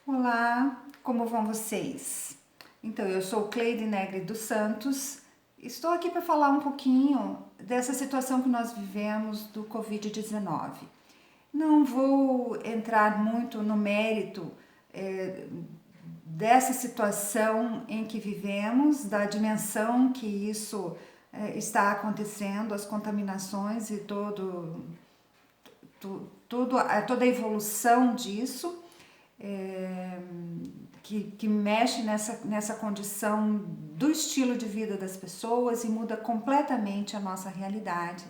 Olá, como vão vocês? Então, eu sou Cleide Negri dos Santos. Estou aqui para falar um pouquinho dessa situação que nós vivemos do Covid-19. Não vou entrar muito no mérito dessa situação em que vivemos, da dimensão que isso está acontecendo, as contaminações e toda a evolução disso que mexe nessa condição do estilo de vida das pessoas e muda completamente a nossa realidade.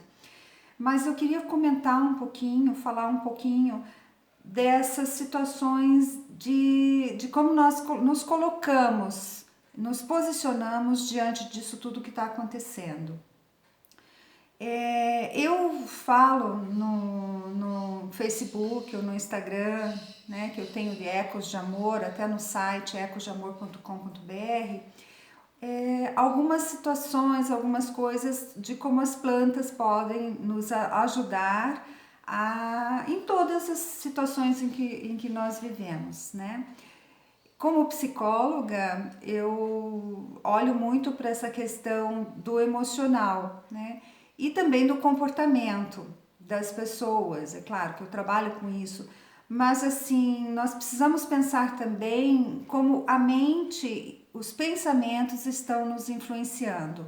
Mas eu queria comentar um pouquinho, falar um pouquinho dessas situações de como nós nos colocamos, nos posicionamos diante disso tudo que está acontecendo. Eu falo no Facebook ou no Instagram, né, que eu tenho de Ecos de Amor, até no site ecosdeamor.com.br, algumas situações, algumas coisas de como as plantas podem nos ajudar em todas as situações em que nós vivemos, né? Como psicóloga, eu olho muito para essa questão do emocional, né? E também do comportamento das pessoas. É claro que eu trabalho com isso, mas assim, nós precisamos pensar também como a mente, os pensamentos estão nos influenciando.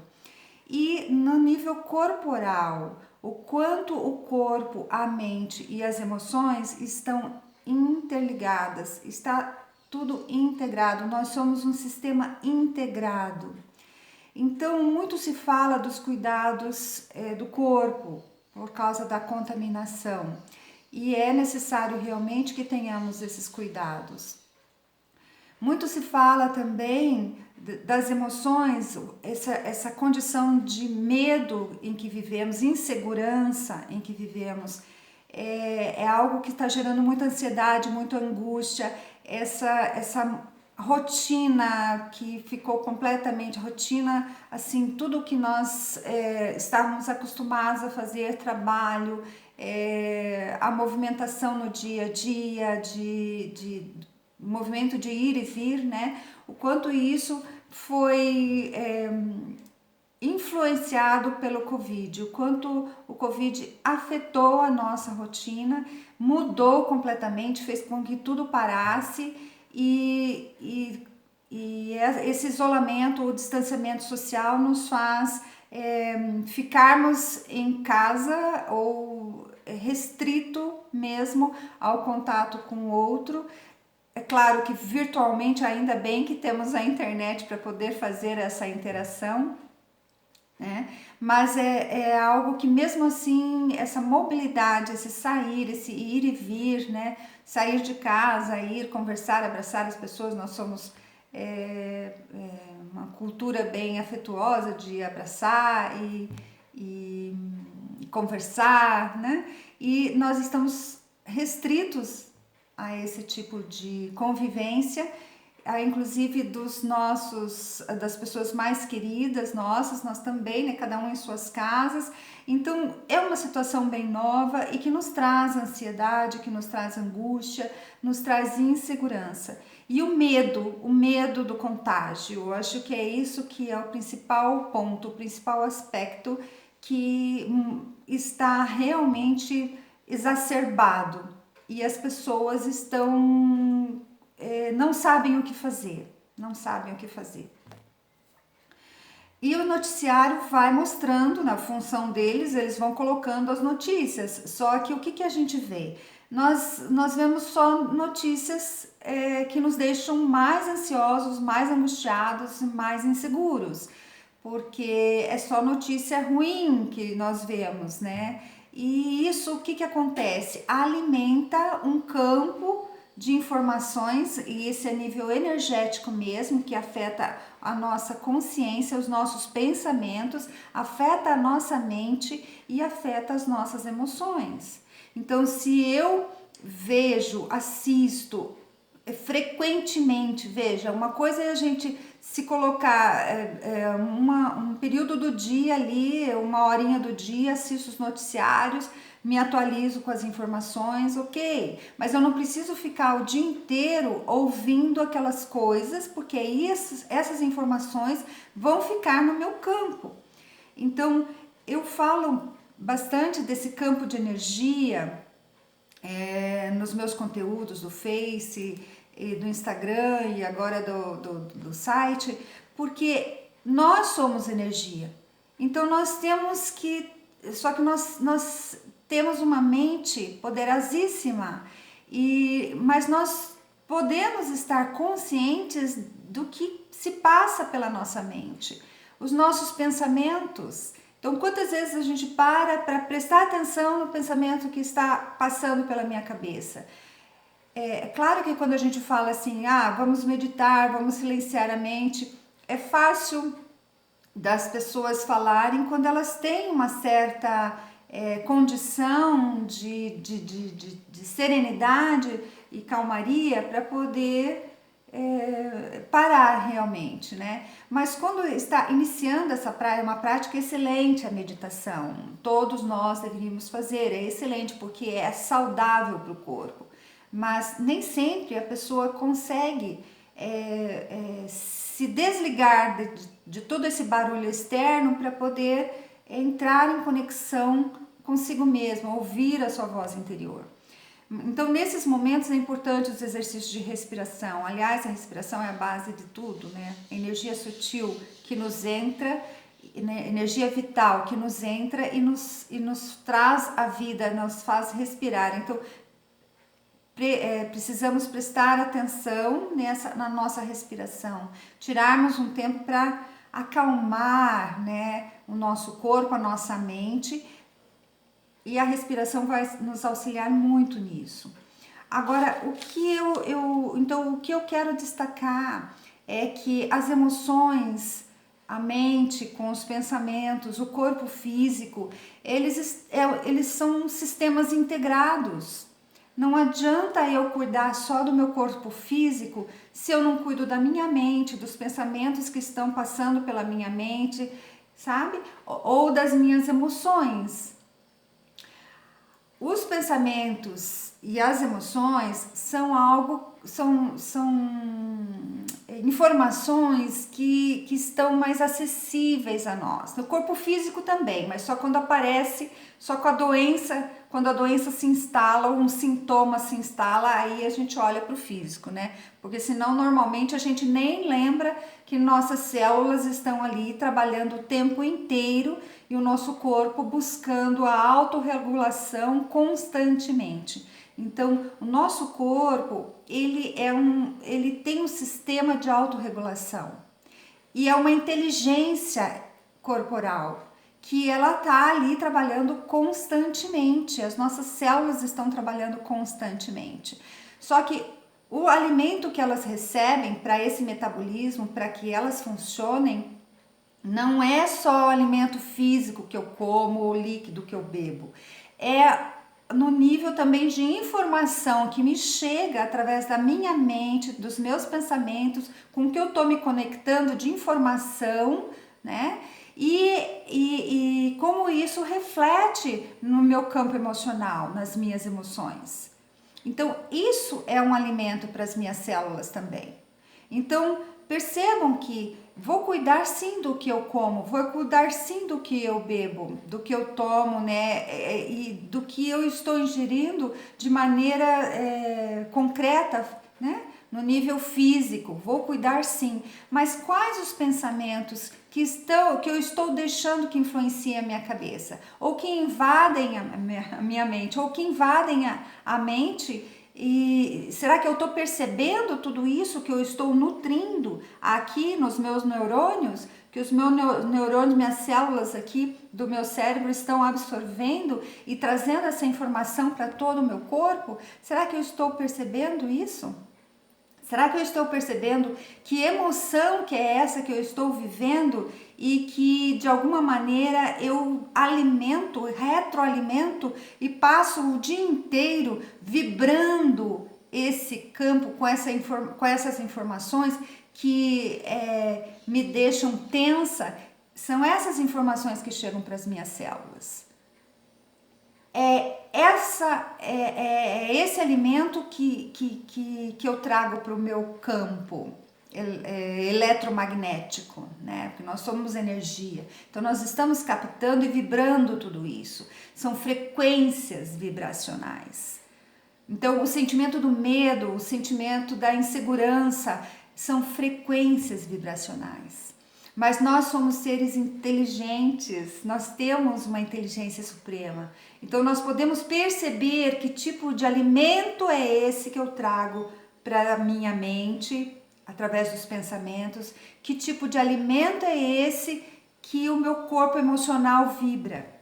E no nível corporal, o quanto o corpo, a mente e as emoções estão interligadas, está tudo integrado, nós somos um sistema integrado. Então, muito se fala dos cuidados do corpo por causa da contaminação e é necessário realmente que tenhamos esses cuidados. Muito se fala também das emoções, essa condição de medo em que vivemos, insegurança em que vivemos, é algo que está gerando muita ansiedade, muita angústia, essa rotina que ficou completamente rotina, assim, tudo que nós estávamos acostumados a fazer, trabalho, a movimentação no dia a dia, de movimento de ir e vir, né? O quanto isso foi influenciado pelo Covid, o quanto o Covid afetou a nossa rotina, mudou completamente, fez com que tudo parasse e esse isolamento, o distanciamento social nos faz ficarmos em casa ou restrito mesmo ao contato com o outro. É claro que virtualmente, ainda bem que temos a internet para poder fazer essa interação, né? Mas é algo que mesmo assim, essa mobilidade, esse sair, esse ir e vir, né? Sair de casa, ir conversar, abraçar as pessoas, nós somos uma cultura bem afetuosa de abraçar e conversar, né? E nós estamos restritos a esse tipo de convivência, inclusive das pessoas mais queridas nossas, nós também, né, cada um em suas casas. Então é uma situação bem nova e que nos traz ansiedade, que nos traz angústia, nos traz insegurança. E o medo do contágio, eu acho que é isso que é o principal ponto, o principal aspecto que está realmente exacerbado e as pessoas não sabem o que fazer, não sabem o que fazer. E o noticiário vai mostrando, na função deles, eles vão colocando as notícias. Só que o que a gente vê? Nós vemos só notícias que nos deixam mais ansiosos, mais angustiados, mais inseguros, porque é só notícia ruim que nós vemos, né? E isso, o que acontece? Alimenta um campo de informações, e esse é nível energético mesmo, que afeta a nossa consciência, os nossos pensamentos, afeta a nossa mente e afeta as nossas emoções. Então, se eu vejo, assisto frequentemente. Veja, uma coisa é a gente se colocar um período do dia ali, uma horinha do dia, assisto os noticiários, me atualizo com as informações, ok, mas eu não preciso ficar o dia inteiro ouvindo aquelas coisas, porque aí essas informações vão ficar no meu campo. Então, eu falo bastante desse campo de energia nos meus conteúdos do Face, e do Instagram e agora do site, porque nós somos energia. Então nós temos que, só que nós temos uma mente poderosíssima, mas nós podemos estar conscientes do que se passa pela nossa mente, os nossos pensamentos. Então, quantas vezes a gente para prestar atenção no pensamento que está passando pela minha cabeça? É claro que quando a gente fala assim, vamos meditar, vamos silenciar a mente, é fácil das pessoas falarem quando elas têm uma certa condição de serenidade e calmaria para poder parar realmente, né? Mas quando está iniciando essa prática, é uma prática excelente a meditação, todos nós deveríamos fazer, é excelente porque é saudável para o corpo, mas nem sempre a pessoa consegue se desligar de todo esse barulho externo para poder entrar em conexão consigo mesma, ouvir a sua voz interior. Então, nesses momentos é importante os exercícios de respiração. Aliás, a respiração é a base de tudo, né? A energia sutil que nos entra, né? Energia vital que nos entra e nos traz a vida, nos faz respirar. Então, precisamos prestar atenção na nossa respiração, tirarmos um tempo para acalmar, né, o nosso corpo, a nossa mente, e a respiração vai nos auxiliar muito nisso. Agora, o que eu quero destacar é que as emoções, a mente com os pensamentos, o corpo físico, eles são sistemas integrados. Não adianta eu cuidar só do meu corpo físico se eu não cuido da minha mente, dos pensamentos que estão passando pela minha mente, sabe? Ou das minhas emoções. Os pensamentos e as emoções são informações que estão mais acessíveis a nós. No corpo físico também, mas só quando aparece, só com a doença, quando a doença se instala ou um sintoma se instala, aí a gente olha para o físico, né? Porque senão normalmente a gente nem lembra que nossas células estão ali trabalhando o tempo inteiro e o nosso corpo buscando a autorregulação constantemente. Então, o nosso corpo, ele tem um sistema de autorregulação e é uma inteligência corporal que ela tá ali trabalhando constantemente, as nossas células estão trabalhando constantemente. Só que o alimento que elas recebem para esse metabolismo, para que elas funcionem, não é só o alimento físico que eu como ou o líquido que eu bebo, é no nível também de informação que me chega através da minha mente, dos meus pensamentos, com o que eu estou me conectando de informação, né? E como isso reflete no meu campo emocional, nas minhas emoções. Então, isso é um alimento para as minhas células também. Então, percebam que vou cuidar sim do que eu como, vou cuidar sim do que eu bebo, do que eu tomo, né? E do que eu estou ingerindo de maneira concreta, né? No nível físico, vou cuidar sim. Mas quais os pensamentos que eu estou deixando que influenciem a minha cabeça? Ou que invadem a minha mente? Ou que invadem a mente? E será que eu estou percebendo tudo isso que eu estou nutrindo aqui nos meus neurônios? Que os meus neurônios, minhas células aqui do meu cérebro estão absorvendo e trazendo essa informação para todo o meu corpo? Será que eu estou percebendo isso? Será que eu estou percebendo que emoção que é essa que eu estou vivendo e que de alguma maneira eu alimento, retroalimento e passo o dia inteiro vibrando esse campo com essas informações que me deixam tensa. São essas informações que chegam para as minhas células. Esse alimento que eu trago para o meu campo eletromagnético, né? Porque nós somos energia. Então nós estamos captando e vibrando tudo isso. São frequências vibracionais. Então o sentimento do medo, o sentimento da insegurança são frequências vibracionais. Mas nós somos seres inteligentes, nós temos uma inteligência suprema. Então nós podemos perceber que tipo de alimento é esse que eu trago para a minha mente, através dos pensamentos, que tipo de alimento é esse que o meu corpo emocional vibra.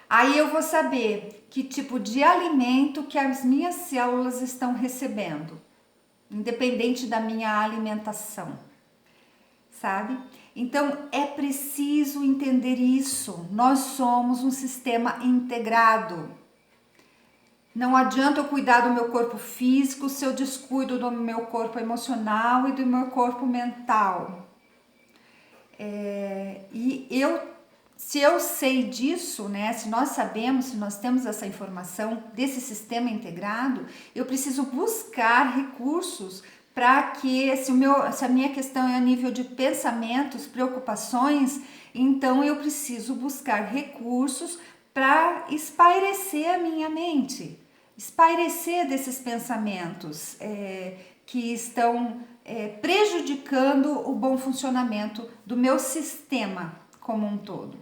Aí eu vou saber que tipo de alimento que as minhas células estão recebendo, independente da minha alimentação. Sabe? Então é preciso entender isso. Nós somos um sistema integrado. Não adianta eu cuidar do meu corpo físico se eu descuido do meu corpo emocional e do meu corpo mental. Se eu sei disso, né? Se nós sabemos, se nós temos essa informação desse sistema integrado, eu preciso buscar recursos para que se a minha questão é a nível de pensamentos, preocupações, então eu preciso buscar recursos para espairecer a minha mente, espairecer desses pensamentos que estão prejudicando o bom funcionamento do meu sistema como um todo.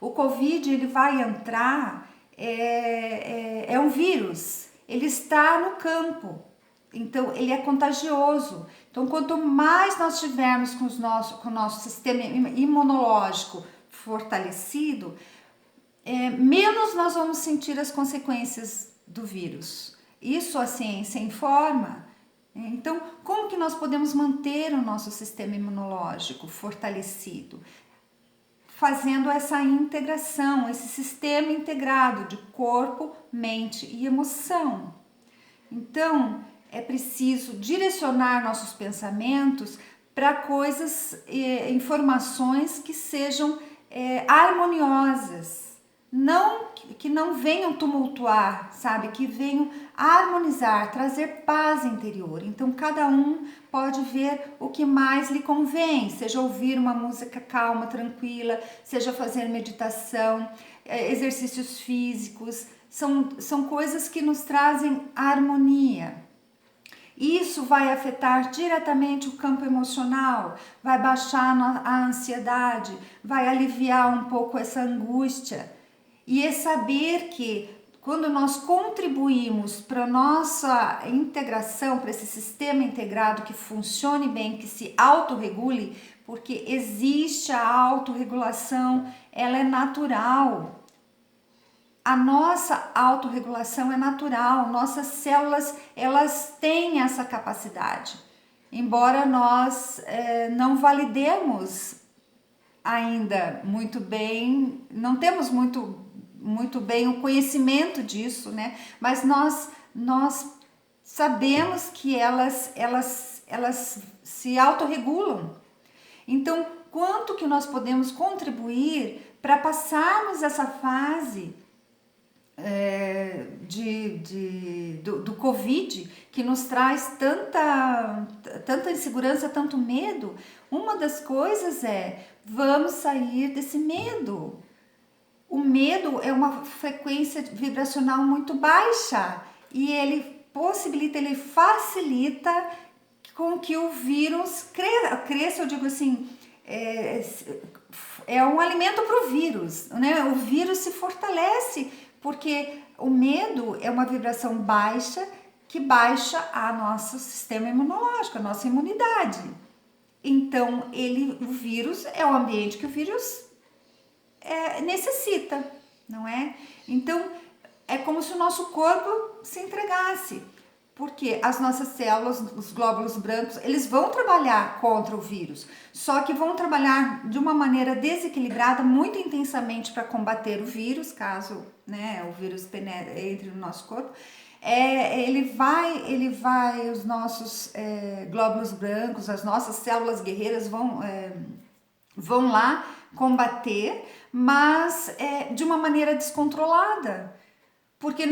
O Covid, ele vai entrar, é um vírus, ele está no campo. Então, ele é contagioso. Então, quanto mais nós tivermos com o nosso sistema imunológico fortalecido, menos nós vamos sentir as consequências do vírus. Isso a ciência informa. Então, como que nós podemos manter o nosso sistema imunológico fortalecido? Fazendo essa integração, esse sistema integrado de corpo, mente e emoção. Então, é preciso direcionar nossos pensamentos para coisas, informações que sejam harmoniosas, que não venham tumultuar, sabe? Que venham harmonizar, trazer paz interior. Então, cada um pode ver o que mais lhe convém, seja ouvir uma música calma, tranquila, seja fazer meditação, exercícios físicos, são coisas que nos trazem harmonia. Isso vai afetar diretamente o campo emocional, vai baixar a ansiedade, vai aliviar um pouco essa angústia. E é saber que quando nós contribuímos para a nossa integração, para esse sistema integrado que funcione bem, que se autorregule, porque existe a autorregulação, ela é natural. A nossa autorregulação é natural, nossas células, elas têm essa capacidade. Embora nós não validemos ainda muito bem, não temos muito bem o conhecimento disso, né? Mas nós sabemos que elas se autorregulam. Então, quanto que nós podemos contribuir para passarmos essa fase do Covid, que nos traz tanta insegurança, tanto medo? Uma das coisas vamos sair desse medo. O medo é uma frequência vibracional muito baixa e ele possibilita, ele facilita com que o vírus cresça, eu digo assim, é um alimento para o vírus, né? O vírus se fortalece porque o medo é uma vibração baixa que baixa a nosso sistema imunológico, a nossa imunidade. Então, o vírus é o ambiente que o vírus necessita, não é? Então, é como se o nosso corpo se entregasse, porque as nossas células, os glóbulos brancos, eles vão trabalhar contra o vírus, só que vão trabalhar de uma maneira desequilibrada, muito intensamente para combater o vírus, caso, né, o vírus entre no nosso corpo, Ele vai, os nossos glóbulos brancos, as nossas células guerreiras vão lá combater, mas de uma maneira descontrolada, porque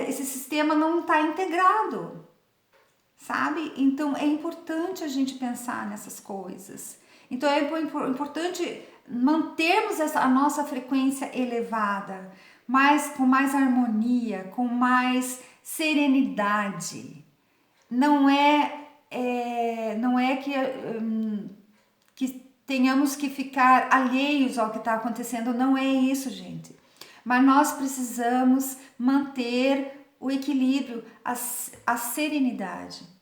esse sistema não está integrado, sabe? Então é importante a gente pensar nessas coisas. Então é importante mantermos a nossa frequência elevada, com mais harmonia, com mais serenidade. Não é que tenhamos que ficar alheios ao que está acontecendo, não é isso, gente. Mas nós precisamos manter o equilíbrio, a serenidade.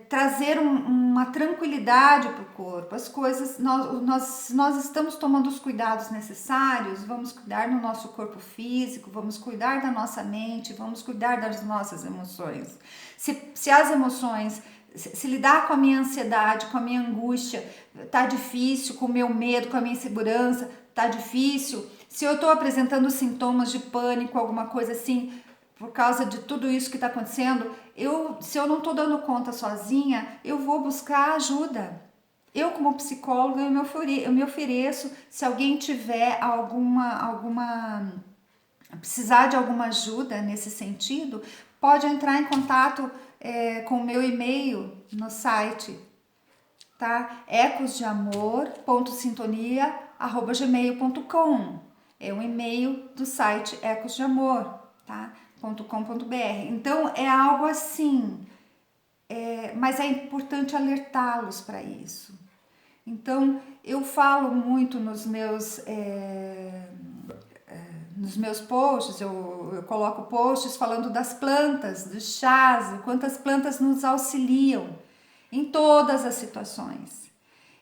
Trazer uma tranquilidade para o corpo, as coisas, nós estamos tomando os cuidados necessários, vamos cuidar do nosso corpo físico, vamos cuidar da nossa mente, vamos cuidar das nossas emoções. Se as emoções, se lidar com a minha ansiedade, com a minha angústia, tá difícil, com o meu medo, com a minha insegurança, tá difícil, se eu estou apresentando sintomas de pânico, alguma coisa assim, por causa de tudo isso que está acontecendo, se eu não estou dando conta sozinha, eu vou buscar ajuda. Eu, como psicóloga, eu me ofereço, se alguém tiver precisar de alguma ajuda nesse sentido, pode entrar em contato com o meu e-mail no site, tá? ecosdeamor.sintonia@gmail.com. É um e-mail do site Ecos de Amor, tá? .com.br. Então é algo assim, mas é importante alertá-los para isso. Então eu falo muito nos meus posts, eu coloco posts falando das plantas, dos chás, quantas plantas nos auxiliam em todas as situações.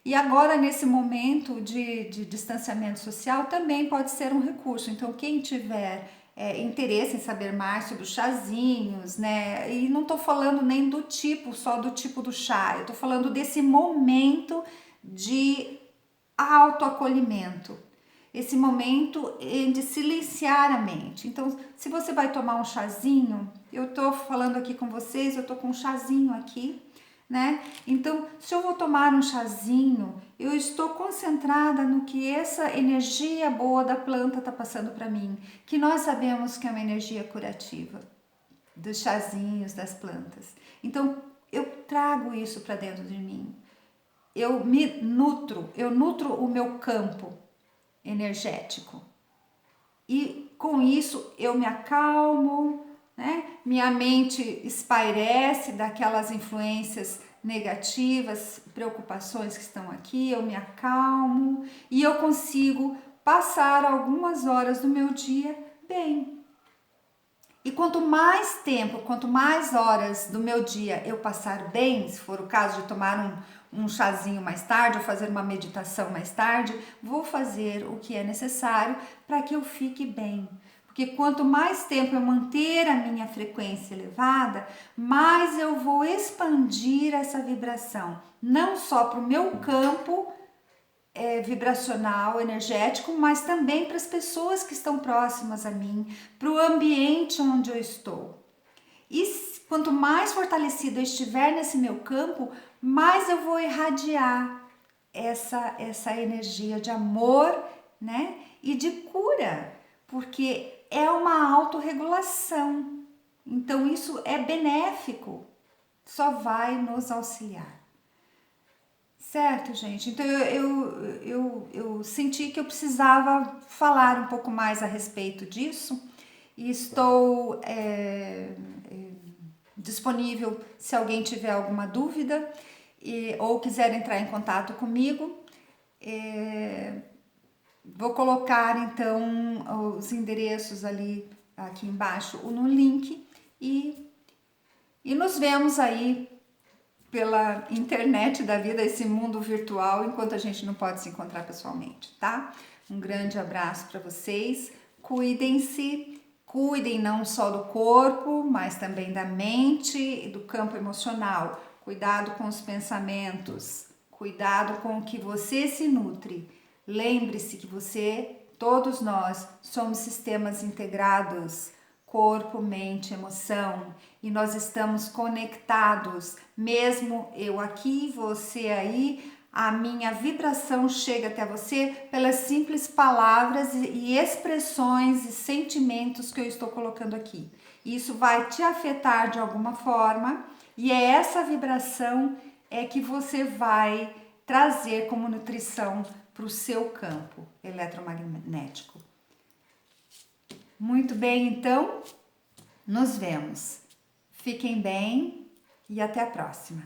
E agora, nesse momento de distanciamento social, também pode ser um recurso. Então, quem tiver interesse em saber mais sobre os chazinhos, né? E não tô falando nem só do tipo do chá, eu tô falando desse momento de autoacolhimento, esse momento de silenciar a mente. Então, se você vai tomar um chazinho, eu tô falando aqui com vocês, eu tô com um chazinho aqui, né? Então, se eu vou tomar um chazinho, eu estou concentrada no que essa energia boa da planta está passando para mim, que nós sabemos que é uma energia curativa dos chazinhos, das plantas. Então, eu trago isso para dentro de mim. Eu nutro o meu campo energético. E com isso eu me acalmo, né? Minha mente espairece daquelas influências negativas, preocupações que estão aqui, eu me acalmo e eu consigo passar algumas horas do meu dia bem. E quanto mais tempo, quanto mais horas do meu dia eu passar bem, se for o caso de tomar um chazinho mais tarde ou fazer uma meditação mais tarde, vou fazer o que é necessário para que eu fique bem. Porque quanto mais tempo eu manter a minha frequência elevada, mais eu vou expandir essa vibração, não só para o meu campo vibracional, energético, mas também para as pessoas que estão próximas a mim, para o ambiente onde eu estou. E quanto mais fortalecida eu estiver nesse meu campo, mais eu vou irradiar essa energia de amor, né? E de cura, porque é uma autorregulação. Então isso é benéfico, só vai nos auxiliar. Certo, gente? Então eu senti que eu precisava falar um pouco mais a respeito disso e estou disponível se alguém tiver alguma dúvida ou quiser entrar em contato comigo. Vou colocar então os endereços ali aqui embaixo no link e nos vemos aí pela internet da vida, esse mundo virtual, enquanto a gente não pode se encontrar pessoalmente, tá? Um grande abraço para vocês, cuidem-se, cuidem não só do corpo, mas também da mente e do campo emocional. Cuidado com os pensamentos, cuidado com o que você se nutre. Lembre-se que todos nós, somos sistemas integrados, corpo, mente, emoção, e nós estamos conectados, mesmo eu aqui, você aí, a minha vibração chega até você pelas simples palavras e expressões e sentimentos que eu estou colocando aqui. Isso vai te afetar de alguma forma e é essa vibração que você vai trazer como nutrição para o seu campo eletromagnético. Muito bem, então, nos vemos. Fiquem bem e até a próxima.